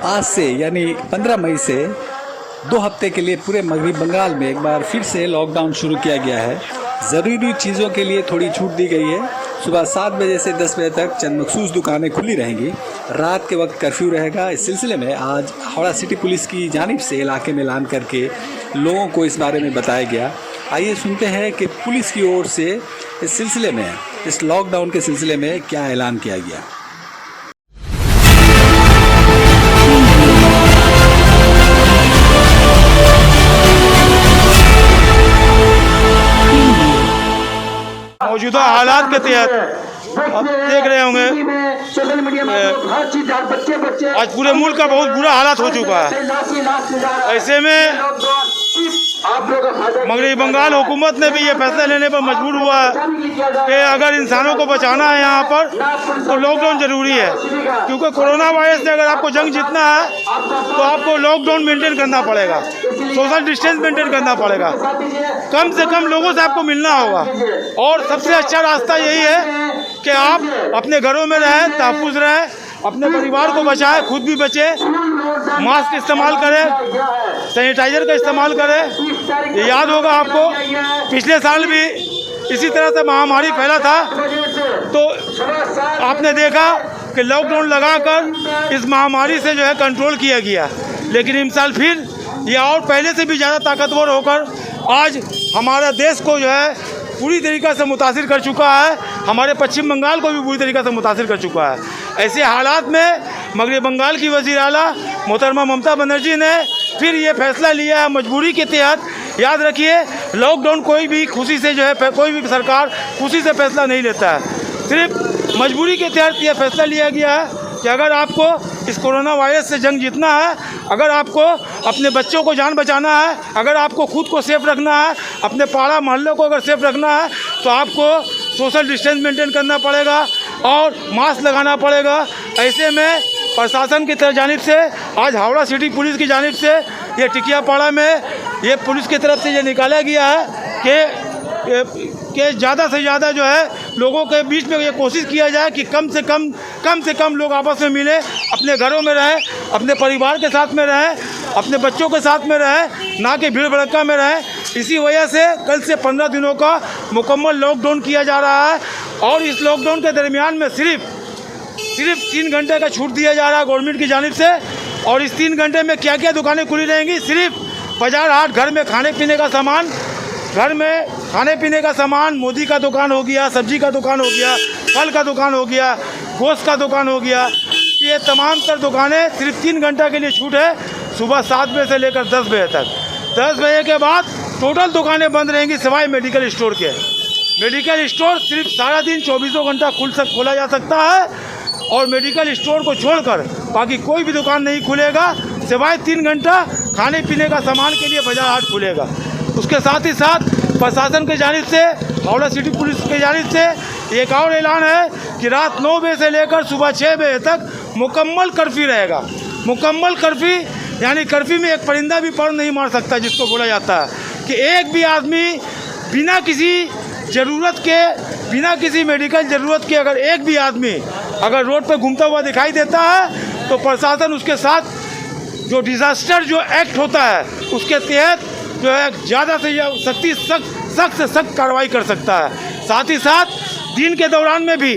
आज से यानी 15 मई से 2 हफ्ते के लिए पूरे मगरबी बंगाल में एक बार फिर से लॉकडाउन शुरू किया गया है। ज़रूरी चीज़ों के लिए थोड़ी छूट दी गई है। सुबह 7 बजे से 10 बजे तक चंद मखसूस दुकानें खुली रहेंगी। रात के वक्त कर्फ्यू रहेगा। इस सिलसिले में आज हावड़ा सिटी पुलिस की जानिब से इलाके में ऐलान करके लोगों को इस बारे में बताया गया। आइए सुनते हैं कि पुलिस की ओर से इस सिलसिले में, इस लॉकडाउन के सिलसिले में क्या ऐलान किया गया। मौजूदा हालात के तहत आप देख रहे होंगे आज पूरे मुल्क का बहुत बुरा हालात हो चुका है। ऐसे में मगरबी बंगाल हुकूमत ने भी ये फैसला लेने पर मजबूर हुआ है कि अगर इंसानों को बचाना है यहाँ पर तो लॉकडाउन ज़रूरी है, क्योंकि कोरोना वायरस से अगर आपको जंग जीतना है तो आपको लॉकडाउन मेंटेन करना पड़ेगा, सोशल डिस्टेंस मेंटेन करना पड़ेगा, कम से कम लोगों से आपको मिलना होगा। और सबसे अच्छा रास्ता यही है कि आप अपने घरों में रहें, तहफ़्फ़ुज़ रहें, अपने परिवार को बचाएं, खुद भी बचे, मास्क इस्तेमाल करें, सैनिटाइज़र का इस्तेमाल करें। ये याद होगा आपको पिछले साल भी इसी तरह से महामारी फैला था तो आपने देखा कि लॉकडाउन लगाकर इस महामारी से जो है कंट्रोल किया गया। लेकिन इस साल फिर ये और पहले से भी ज़्यादा ताकतवर होकर आज हमारा देश को जो है पूरी तरीक़े से मुतासिर कर चुका है, हमारे पश्चिम बंगाल को भी पूरी तरीक़े से मुतासिर कर चुका है। ऐसे हालात में मगरबी बंगाल की वज़ीर आला मोहतरमा ममता बनर्जी ने फिर ये फैसला लिया है मजबूरी के तहत। याद रखिए, लॉकडाउन कोई भी खुशी से जो है, कोई भी सरकार खुशी से फैसला नहीं लेता है, सिर्फ मजबूरी के तहत यह फैसला लिया गया है कि अगर आपको इस कोरोना वायरस से जंग जीतना है, अगर आपको अपने बच्चों को जान बचाना है, अगर आपको खुद को सेफ रखना है, अपने पाड़ा मोहल्ले को अगर सेफ रखना है तो आपको सोशल डिस्टेंस मेंटेन करना पड़ेगा और मास्क लगाना पड़ेगा। ऐसे में प्रशासन की जानिब से आज हावड़ा सिटी पुलिस की जानिब से ये टिकियापाड़ा में ये पुलिस की तरफ से ये निकाला गया है कि ज़्यादा से ज़्यादा जो है लोगों के बीच में ये कोशिश किया जाए कि कम से कम लोग आपस में मिले, अपने घरों में रहें, अपने परिवार के साथ में रहें, अपने बच्चों के साथ में रहें, ना कि भीड़ भड़क्का में रहें। इसी वजह से कल से 15 दिनों का मुकम्मल लॉकडाउन किया जा रहा है और इस लॉकडाउन के दरमियान में सिर्फ 3 घंटे का छूट दिया जा रहा है गवर्नमेंट की जानिब से। और इस 3 घंटे में क्या क्या दुकानें खुली रहेंगी? सिर्फ बाजार हाट, घर में खाने पीने का सामान, घर में खाने पीने का सामान, मोदी का दुकान हो गया, सब्जी का दुकान हो गया, फल का दुकान हो गया, गोश्त का दुकान हो गया, ये तमाम तर दुकानें सिर्फ 3 घंटा के लिए छूट है, सुबह 7 बजे से लेकर 10 बजे तक। 10 बजे के बाद टोटल दुकानें बंद रहेंगी सिवाय मेडिकल स्टोर के। मेडिकल स्टोर सिर्फ सारा दिन 24 घंटा खोला जा सकता है और मेडिकल स्टोर को छोड़कर बाकी कोई भी दुकान नहीं खुलेगा, सिवाय 3 घंटा खाने पीने का सामान के लिए बाजार हाट खुलेगा। उसके साथ ही साथ प्रशासन की जानिब से, हावड़ा सिटी पुलिस की जानिब से एक और ऐलान है कि रात 9 बजे से लेकर सुबह 6 बजे तक मुकम्मल कर्फ्यू रहेगा। मुकम्मल कर्फ्यू यानी कर्फ्यू में एक परिंदा भी पर नहीं मार सकता, जिसको बोला जाता है कि एक भी आदमी बिना किसी ज़रूरत के, बिना किसी मेडिकल ज़रूरत के अगर एक भी आदमी अगर रोड पर घूमता हुआ दिखाई देता है तो प्रशासन उसके साथ जो डिज़ास्टर जो एक्ट होता है उसके तहत जो है ज़्यादा से सख्त से सख्त कार्रवाई कर सकता है। साथ ही साथ दिन के दौरान में भी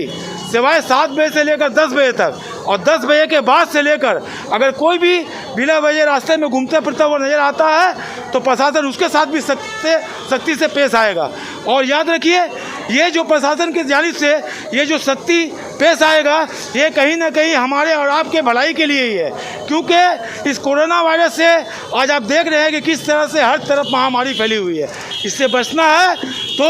सिवाय 7 बजे से लेकर 10 बजे तक और 10 बजे के बाद से लेकर अगर कोई भी बिना वजह रास्ते में घूमते फिरता हुआ नज़र आता है तो प्रशासन उसके साथ भी सख्ती से पेश आएगा। और याद रखिए, ये जो प्रशासन की जानिब से ये जो सख्ती पेश आएगा, ये कहीं ना कहीं हमारे और आपके भलाई के लिए ही है, क्योंकि इस कोरोना वायरस से आज आप देख रहे हैं कि किस तरह से हर तरफ महामारी फैली हुई है। इससे बचना है तो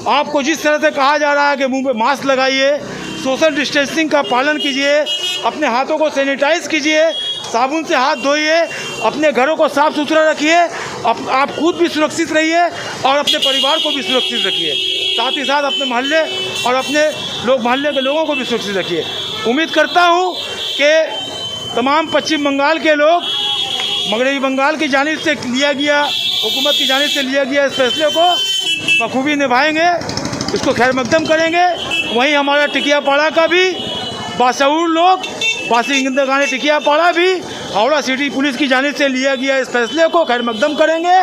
आपको जिस तरह से कहा जा रहा है कि मुंह पे मास्क लगाइए, सोशल डिस्टेंसिंग का पालन कीजिए, अपने हाथों को सैनिटाइज कीजिए, साबुन से हाथ धोइए, अपने घरों को साफ़ सुथरा रखिए, आप खुद भी सुरक्षित रहिए और अपने परिवार को भी सुरक्षित रखिए, साथ ही साथ अपने मोहल्ले और अपने मोहल्ले के लोगों को भी सुरक्षित रखिए। उम्मीद करता हूँ कि तमाम पश्चिम बंगाल के लोग मगरबी बंगाल की जानिब से लिया गया, हुकूमत की जानिब से लिया गया इस फैसले को बखूबी निभाएंगे, इसको खैर मकदम करेंगे। वहीं हमारा टिकियापाड़ा का भी बाशऊर लोग, बासिंदा टिकियापाड़ा भी हावड़ा सिटी पुलिस की जानिब से लिया गया इस फैसले को खैर मकदम करेंगे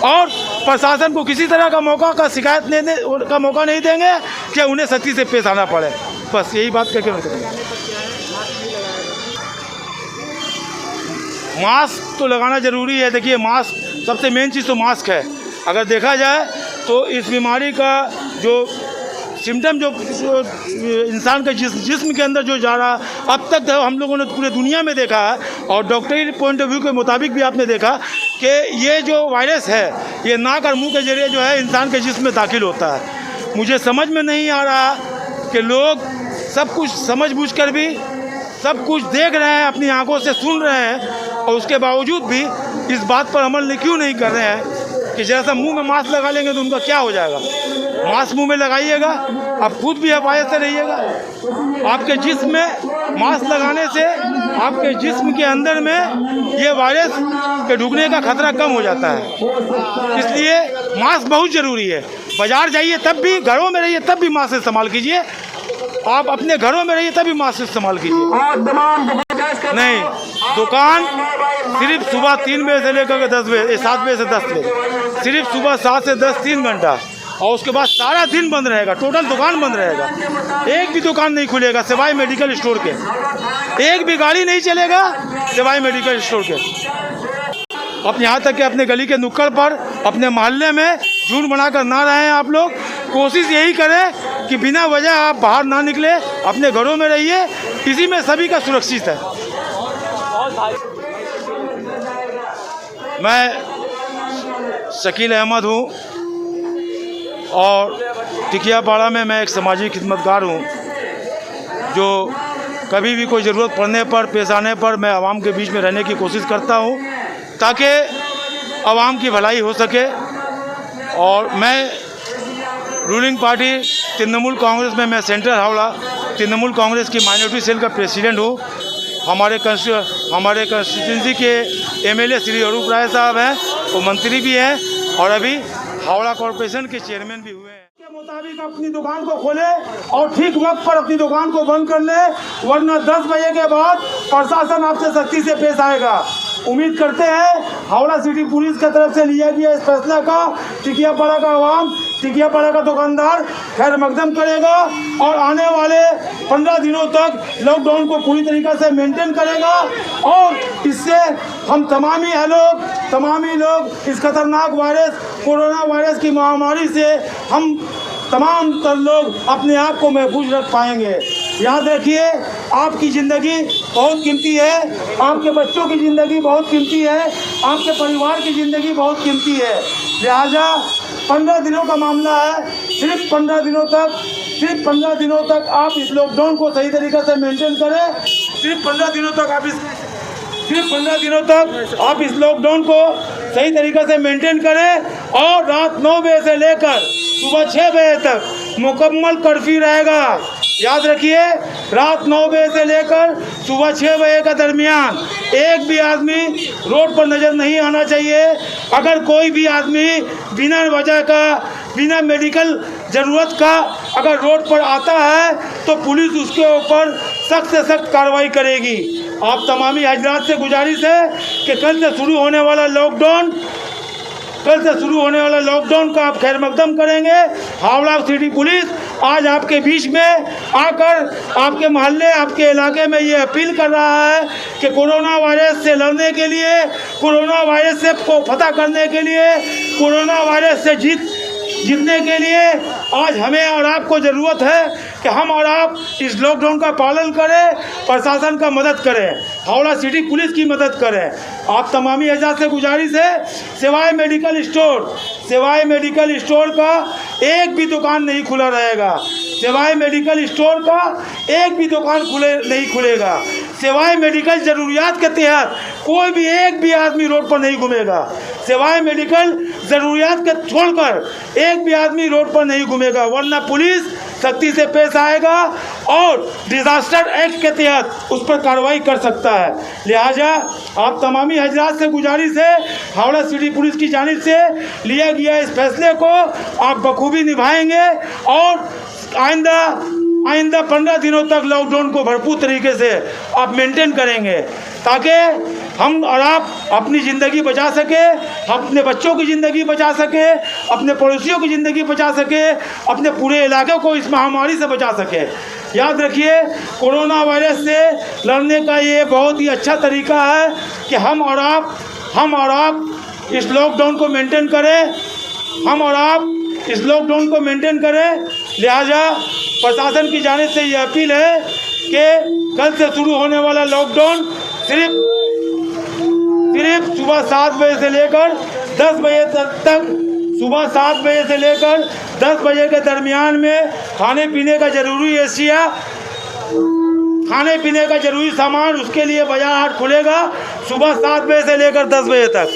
और प्रशासन को किसी तरह का मौका नहीं देंगे कि उन्हें सख्ती से पेश आना पड़े। बस यही बात करके मास्क तो लगाना ज़रूरी है। देखिए मास्क सबसे मेन चीज़ तो मास्क है। अगर देखा जाए तो इस बीमारी का जो सिम्टम जो इंसान के जिस्म के अंदर जो जा रहा अब तक हम लोगों ने पूरे दुनिया में देखा है और डॉक्टरी पॉइंट ऑफ व्यू के मुताबिक भी आपने देखा कि ये जो वायरस है ये नाक और मुंह के जरिए जो है इंसान के जिस्म में दाखिल होता है। मुझे समझ में नहीं आ रहा कि लोग सब कुछ समझ बूझ कर भी सब कुछ देख रहे हैं, अपनी आंखों से सुन रहे हैं और उसके बावजूद भी इस बात पर अमल क्यों नहीं कर रहे हैं कि जैसा मुंह में मास्क लगा लेंगे तो उनका क्या हो जाएगा। मास्क मुंह में लगाइएगा, आप खुद भी हिफाजत से रहिएगा। आपके जिस्म में मास्क लगाने से आपके जिस्म के अंदर में ये वायरस के ढुकने का खतरा कम हो जाता है। इसलिए मास्क बहुत ज़रूरी है। बाज़ार जाइए तब भी, घरों में रहिए तब भी मास्क इस्तेमाल कीजिए। आप अपने घरों में रहिए तभी मास्क इस्तेमाल कीजिए। नहीं, दुकान सिर्फ सुबह 3 बजे से लेकर के 10 बजे 7 बजे से 10 बजे, सिर्फ सुबह 7 से 10 3 घंटा और उसके बाद सारा दिन बंद रहेगा। टोटल दुकान बंद रहेगा। एक भी दुकान नहीं खुलेगा सिवाय मेडिकल स्टोर के। एक भी गाड़ी नहीं चलेगा सिवाय मेडिकल स्टोर के। अब यहाँ तक कि अपने गली के नुक्कड़ पर, अपने मोहल्ले में झुंड बनाकर ना रहें। आप लोग कोशिश यही करें कि बिना वजह आप बाहर ना निकले, अपने घरों में रहिए। इसी में सभी का सुरक्षित है। मैं शकील अहमद हूँ और टिकियापाड़ा में मैं एक समाजी खिदमतगार हूँ जो कभी भी कोई ज़रूरत पड़ने पर, पेश आने पर मैं आवाम के बीच में रहने की कोशिश करता हूँ ताकि आवाम की भलाई हो सके। और मैं रूलिंग पार्टी तृणमूल कांग्रेस में मैं सेंट्रल हावड़ा तृणमूल कांग्रेस की माइनॉरिटी सेल का प्रेसिडेंट हूँ। हमारे कंस्टिट्यूंसी के एमएलए श्री अरूप राय साहब हैं, वो मंत्री भी हैं और अभी हावड़ा कॉरपोरेशन के चेयरमैन भी हुए हैं। के मुताबिक अपनी दुकान को खोले और ठीक वक्त पर अपनी दुकान को बंद कर ले, वरना 10 बजे के बाद प्रशासन आपसे सख्ती से पेश आएगा। उम्मीद करते हैं हावड़ा सिटी पुलिस की तरफ से लिया गया इस फैसला का टिकियापाड़ा का आवाम, टिकियापाड़ा का दुकानदार खैर मकदम करेगा और आने वाले 15 दिनों तक लॉकडाउन को पूरी तरीके से मेंटेन करेगा। और इससे हम तमामी लोग इस खतरनाक वायरस कोरोना वायरस की महामारी से हम तमाम लोग अपने आप को महफूज रख पाएंगे। याद रखिए, आपकी ज़िंदगी बहुत कीमती है, आपके बच्चों की ज़िंदगी बहुत कीमती है, आपके परिवार की ज़िंदगी बहुत कीमती है। लिहाजा 15 दिनों का मामला है। सिर्फ 15 दिनों तक आप इस लॉकडाउन को सही तरीके से मेंटेन करें। सिर्फ 15 दिनों तक आप इस लॉकडाउन को सही तरीके से मेंटेन करें और रात 9 बजे से लेकर सुबह 6 बजे तक मुकम्मल कर्फ्यू रहेगा। याद रखिए, रात 9 बजे से लेकर सुबह 6 बजे का दरमियान एक भी आदमी रोड पर नज़र नहीं आना चाहिए। अगर कोई भी आदमी बिना वजह का, बिना मेडिकल ज़रूरत का अगर रोड पर आता है तो पुलिस उसके ऊपर सख्त से सख्त कार्रवाई करेगी। आप तमामी हजरात से गुजारिश है कि कल से शुरू होने वाला लॉकडाउन का आप खैर मकदम करेंगे। हावड़ा सिटी पुलिस आज आपके बीच में आकर आपके मोहल्ले, आपके इलाके में ये अपील कर रहा है कि कोरोना वायरस से लड़ने के लिए, कोरोना वायरस से को फतह करने के लिए, कोरोना वायरस से जीतने के लिए आज हमें और आपको ज़रूरत है कि हम और आप इस लॉकडाउन का पालन करें, प्रशासन का मदद करें, हावड़ा सिटी पुलिस की मदद करें। आप तमामी हजरात से गुजारिश है, सिवाय मेडिकल स्टोर का एक भी दुकान नहीं खुला रहेगा। सिवाय मेडिकल स्टोर का एक भी दुकान नहीं खुलेगा। सिवाय मेडिकल ज़रूरियात के तहत कोई भी एक भी आदमी रोड पर नहीं घूमेगा। सिवाय मेडिकल ज़रूरियात के छोड़कर एक भी आदमी रोड पर नहीं घूमेगा, वरना पुलिस सख्ती से पेश आएगा और डिज़ास्टर एक्ट के तहत उस पर कार्रवाई कर सकता है। लिहाजा आप तमामी हजरात से गुजारिश है, हावड़ा सिटी पुलिस की जानिब से लिया गया इस फैसले को आप बखूबी निभाएंगे और आइंदा 15 दिनों तक लॉकडाउन को भरपूर तरीके से आप मेंटेन करेंगे ताकि हम और आप अपनी ज़िंदगी बचा सके, अपने बच्चों की ज़िंदगी बचा सके, अपने पड़ोसियों की ज़िंदगी बचा सके, अपने पूरे इलाके को इस महामारी से बचा सके। याद रखिए, कोरोना वायरस से लड़ने का ये बहुत ही अच्छा तरीका है कि हम और आप इस लॉकडाउन को मेंटेन करें, हम और आप इस लॉकडाउन को मेंटेन करें। लिहाजा प्रशासन की जानिब से ये अपील है कि कल से शुरू होने वाला लॉकडाउन सिर्फ सुबह 7 बजे से लेकर 10 बजे तक सुबह 7 बजे से लेकर 10 बजे के दरमियान में खाने पीने का ज़रूरी एशिया, खाने पीने का ज़रूरी सामान, उसके लिए बाजार हाट खुलेगा सुबह 7 बजे से लेकर 10 बजे तक।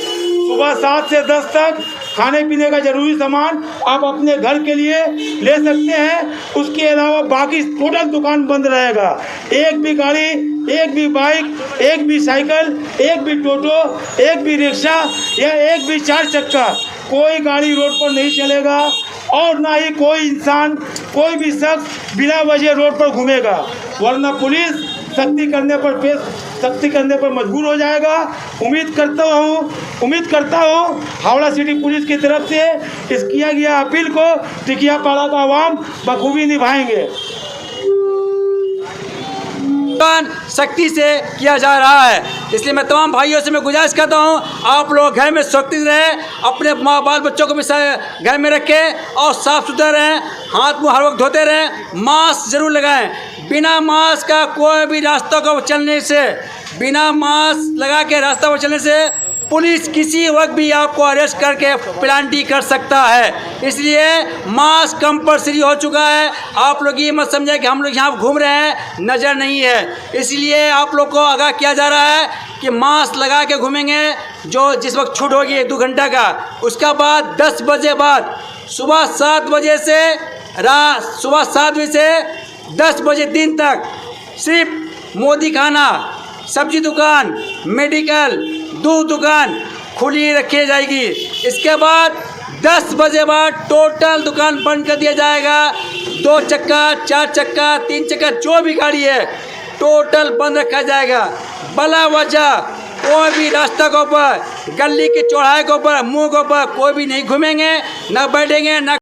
सुबह 7 से 10 तक खाने पीने का ज़रूरी सामान आप अपने घर के लिए ले सकते हैं। उसके अलावा बाकी टोटल दुकान बंद रहेगा। एक भी गाड़ी, एक भी बाइक, एक भी साइकिल, एक भी टोटो, एक भी रिक्शा या एक भी 4 चक्का, कोई गाड़ी रोड पर नहीं चलेगा और ना ही कोई इंसान, कोई भी शख्स बिना वजह रोड पर घूमेगा, वरना पुलिस सख्ती करने पर मजबूर हो जाएगा। उम्मीद करता हूँ हावड़ा सिटी पुलिस की तरफ से इस किया गया अपील को टिकियापाड़ा का आवाम बखूबी निभाएंगे। सख्ती से किया जा रहा है, इसलिए मैं तमाम भाइयों से मैं गुजारिश करता हूँ, आप लोग घर में सुरक्षित रहें, अपने माँ बाल बच्चों को भी घर में रखें और साफ़ सुथरा रहें, हाथ मुँह हर वक्त धोते रहें, मास्क ज़रूर लगाएं। बिना मास्क का कोई भी रास्ता को चलने से, बिना मास्क लगा के रास्ता पर चलने से पुलिस किसी वक्त भी आपको अरेस्ट करके पेनल्टी कर सकता है। इसलिए मास्क कंपलसरी हो चुका है। आप लोग ये मत समझें कि हम लोग यहाँ घूम रहे हैं, नज़र नहीं है। इसलिए आप लोग को आगाह किया जा रहा है कि मास्क लगा के घूमेंगे। जो जिस वक्त छूट होगी 1-2 घंटा का, उसका बाद 10 बजे बाद सुबह 7 बजे से 10 बजे दिन तक सिर्फ मोदी खाना, सब्जी दुकान, मेडिकल, दूध दुकान खुली रखी जाएगी। इसके बाद 10 बजे बाद टोटल दुकान बंद कर दिया जाएगा। 2 चक्का, 4 चक्का, 3 चक्का जो भी गाड़ी है टोटल बंद रखा जाएगा। बला वजह कोई भी रास्ता के ऊपर, गली के चौराहे के ऊपर, मुंह के ऊपर कोई भी नहीं घूमेंगे, ना बैठेंगे, ना